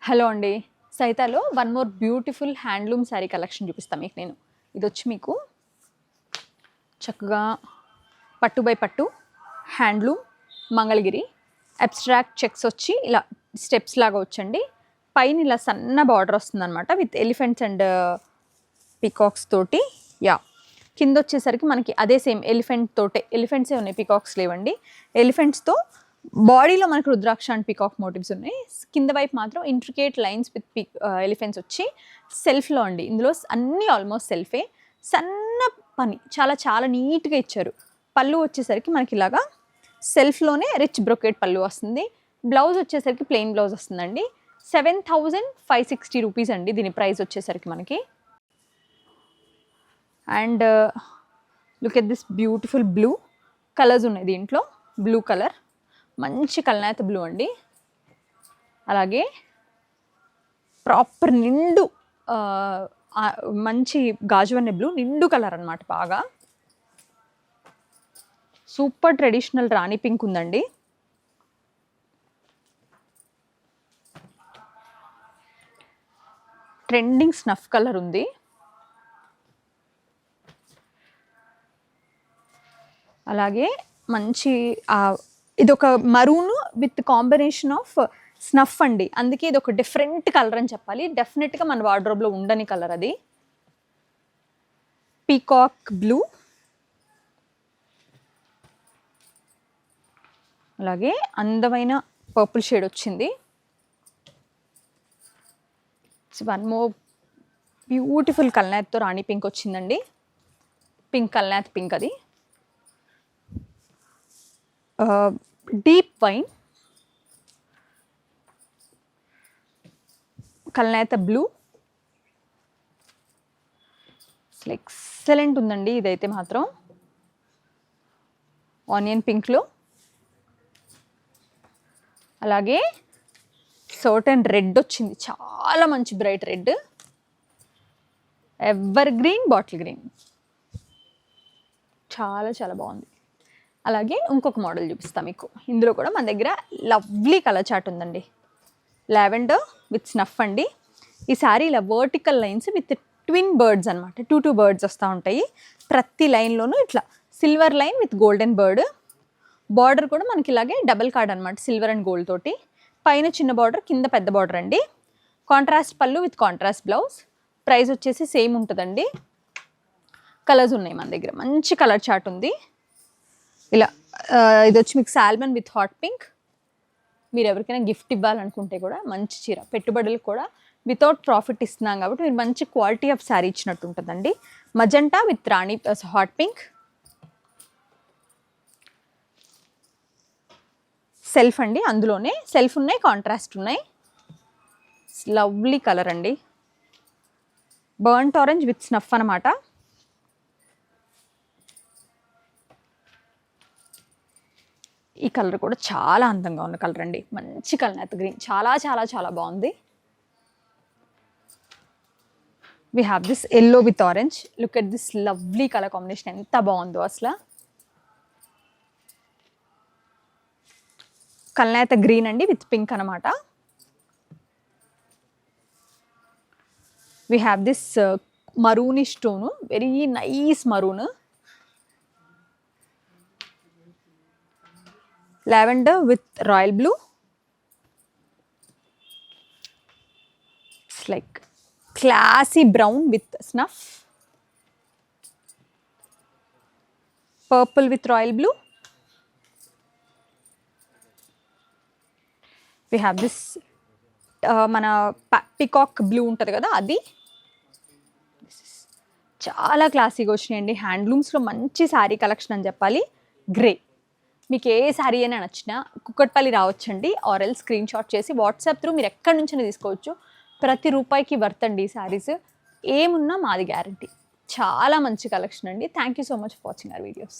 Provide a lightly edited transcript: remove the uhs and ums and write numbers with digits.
Hello అండి. సైతాలో one more beautiful handloom sari collection చూపిస్తాను మీకు నేను. ఇది వచ్చి మీకు చక్కగా పట్టు బై పట్టు హ్యాండ్లూమ్ మంగళగిరి అబ్స్ట్రాక్ట్ చెక్స్ వచ్చి ఇలా స్టెప్స్ లాగా వచ్చండి. పైన ఇలా సన్న బార్డర్ వస్తుందన్నమాట విత్ ఎలిఫెంట్స్ అండ్ పికాక్స్ తోటి. కింద వచ్చేసరికి మనకి అదే సేమ్ ఎలిఫెంట్ తోటే, ఎలిఫెంట్సే ఉన్నాయి, పికాక్స్ లేవండి. ఎలిఫెంట్స్తో బాడీలో మనకు రుద్రాక్ష అండ్ పికాక్ మోటివ్స్ ఉన్నాయి. కింద వైపు మాత్రం ఇంట్రికేట్ లైన్స్ విత్ ఎలిఫెంట్స్ వచ్చి సెల్ఫ్లో అండి. ఇందులో అన్నీ ఆల్మోస్ట్ సెల్ఫే, సన్న పని చాలా చాలా నీట్గా ఇచ్చారు. పళ్ళు వచ్చేసరికి మనకి ఇలాగా సెల్ఫ్లోనే రిచ్ బ్రొకేట్ పళ్ళు వస్తుంది. బ్లౌజ్ వచ్చేసరికి ప్లెయిన్ బ్లౌజ్ వస్తుందండి. 7,560 రూపీస్ అండి దీని ప్రైస్ వచ్చేసరికి మనకి. And look at this beautiful blue colours ఉన్నాయి దీంట్లో. బ్లూ కలర్ మంచి కల్నేత బ్లూ అండి. అలాగే ప్రాపర్ నిండు మంచి గాజువన్నె బ్లూ, నిండు కలర్ అనమాట. బాగా సూపర్ ట్రెడిషనల్ రాణి పింక్ ఉందండి. ట్రెండింగ్ స్నఫ్ కలర్ ఉంది. అలాగే మంచి ఇది ఒక maroon with combination of snuff అండి, అందుకే ఇది ఒక డిఫరెంట్ కలర్ అని చెప్పాలి. డెఫినెట్గా మన వార్డ్రోబ్లో ఉండని కలర్ అది. పీకాక్ బ్లూ, అలాగే అందమైన పర్పుల్ షేడ్ వచ్చింది. వన్ మోర్ బ్యూటిఫుల్ కల్నేత్తో రాణి పింక్ వచ్చిందండి. పింక్ కల్నేత్ పింక్ అది. డీప్ వైన్ కల్నేత బ్లూ, అసలు ఎక్సలెంట్ ఉందండి ఇదైతే మాత్రం. ఆనియన్ పింక్లో, అలాగే సర్టన్ రెడ్ వచ్చింది, చాలా మంచి bright red. Ever green, bottle green, చాలా చాలా బాగుంది. అలాగే ఇంకొక మోడల్ చూపిస్తాం మీకు. ఇందులో కూడా మన దగ్గర లవ్లీ కలర్ చార్ట్ ఉందండి. లావెండర్ విత్ స్నఫ్ అండి. ఈ శారీ ఇలా vertical lines with twin birds అనమాట. టూ బర్డ్స్ వస్తూ ఉంటాయి ప్రతి లైన్లోనూ. ఇట్లా silver line with golden bird. Border కూడా మనకి ఇలాగే డబల్ కార్డ్ అనమాట, సిల్వర్ అండ్ గోల్డ్ తోటి. పైన చిన్న బార్డర్, కింద పెద్ద బార్డర్ అండి. కాంట్రాస్ట్ పళ్ళు విత్ కాంట్రాస్ట్ బ్లౌజ్. ప్రైస్ వచ్చేసి సేమ్ ఉంటుందండి. కలర్స్ ఉన్నాయి మన దగ్గర, మంచి కలర్ చార్ట్ ఉంది. ఇలా ఇది వచ్చి మీకు సాల్మన్ విత్ హాట్ పింక్. మీరు ఎవరికైనా గిఫ్ట్ ఇవ్వాలనుకుంటే కూడా మంచి చీర, పెట్టుబడులకు కూడా వితౌట్ ప్రాఫిట్ ఇస్తున్నాం కాబట్టి మీరు మంచి క్వాలిటీ ఆఫ్ శారీ ఇచ్చినట్టు ఉంటుందండి. Magenta with Rani hot pink. Self అండి, అందులోనే సెల్ఫ్ ఉన్నాయి, కాంట్రాస్ట్ ఉన్నాయి. లవ్లీ కలర్ అండి. బర్న్ట్ ఆరెంజ్ విత్ స్నఫ్ అనమాట. ఈ కలర్ కూడా చాలా అందంగా ఉన్న కలర్ అండి. మంచి కల్నేత గ్రీన్, చాలా చాలా చాలా బాగుంది. We have this yellow with orange. Look at this lovely colour combination, ఎంత బాగుందో అసలు. కల్నేత గ్రీన్ అండి విత్ పింక్ అనమాట. We have this maroonish tone, very nice maroon. Lavender with royal blue. It's like classy brown with snuff. Purple with royal blue. We have this మన peacock blue ఉంటుంది కదా అది. చాలా క్లాసీగా వచ్చినాయండి. హ్యాండ్లూమ్స్లో మంచి శారీ కలెక్షన్ అని చెప్పాలి. గ్రే, మీకు ఏ శారీ అయినా నచ్చినా కుక్కట్పల్లి రావచ్చండి. ఆర్ఎల్ స్క్రీన్ షాట్ చేసి వాట్సాప్ త్రూ మీరు ఎక్కడి నుంచైనా తీసుకోవచ్చు. ప్రతి రూపాయికి వర్త్ అండి ఈ శారీస్. ఏమున్నా మాది గ్యారంటీ. చాలా మంచి కలెక్షన్ అండి. Thank you so much for watching our videos.